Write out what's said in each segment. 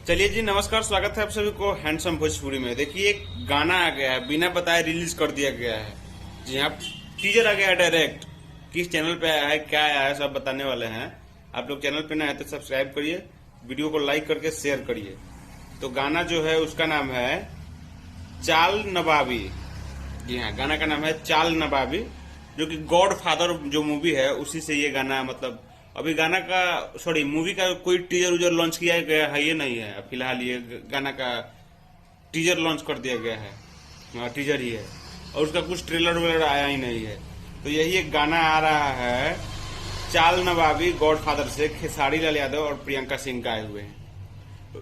चलिए जी, नमस्कार। स्वागत है आप सभी को हैंडसम भोजपुरी में। देखिए, एक गाना आ गया है, बिना बताए रिलीज कर दिया गया है। जी हाँ, टीजर आ गया है डायरेक्ट। किस चैनल पे आया है, क्या आया है, सब बताने वाले हैं। आप लोग चैनल पे ना है तो सब्सक्राइब करिए, वीडियो को लाइक करके शेयर करिए। तो गाना जो है उसका नाम है चाल नवाबी। जी हाँ, गाना का नाम है चाल नवाबी, जो कि गॉड फादर जो मूवी है उसी से ये गाना, मतलब अभी गाना का मूवी का कोई टीजर उजर लॉन्च किया गया है ये नहीं है। फिलहाल ये गाना का टीजर लॉन्च कर दिया गया है, टीजर ही है, और उसका कुछ ट्रेलर वेलर आया ही नहीं है। तो यही एक गाना आ रहा है चाल नवाबी, गॉड फादर से, खेसारी लाल यादव और प्रियंका सिंह गाए हुए हैं।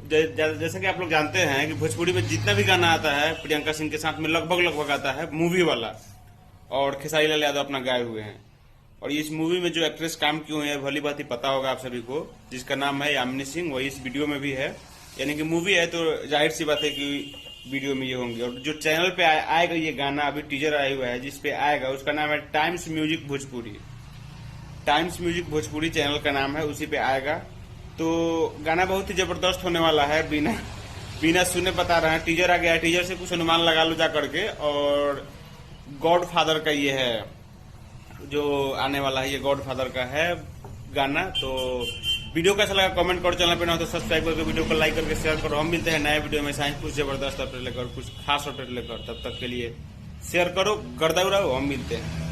जैसा कि आप लोग जानते हैं कि भोजपुरी में जितना भी गाना आता है प्रियंका सिंह के साथ में लगभग आता है मूवी वाला, और खेसारी लाल यादव अपना गाए हुए हैं। और इस मूवी में जो एक्ट्रेस काम की हुई है भली बात ही पता होगा आप सभी को, जिसका नाम है यामिनी सिंह, वही इस वीडियो में भी है। यानी कि मूवी है तो जाहिर सी बात है कि वीडियो में ये होंगे। और जो चैनल पे आएगा ये गाना, अभी टीजर आया हुआ है जिसपे आएगा, उसका नाम है times music Bhojpuri. Times music Bhojpuri channel का नाम है, उसी पे आएगा। तो गाना बहुत ही जबरदस्त होने वाला है। बिना सुने बता रहे हैं, टीजर आ गया है, टीजर से कुछ अनुमान लगा लो जा करके। और गॉड फादर का ये है जो आने वाला है, ये गॉड फादर का है गाना। तो वीडियो कैसा लगा कमेंट करो, चैनल पे ना हो तो सब्सक्राइब करके वीडियो को लाइक करके शेयर करो। हम मिलते हैं नए वीडियो में साइंस कुछ जबरदस्त अपडेट लेकर, कुछ खास अपडेट लेकर। तब तक के लिए शेयर करो, गर्दा उड़ाओ, हम मिलते हैं।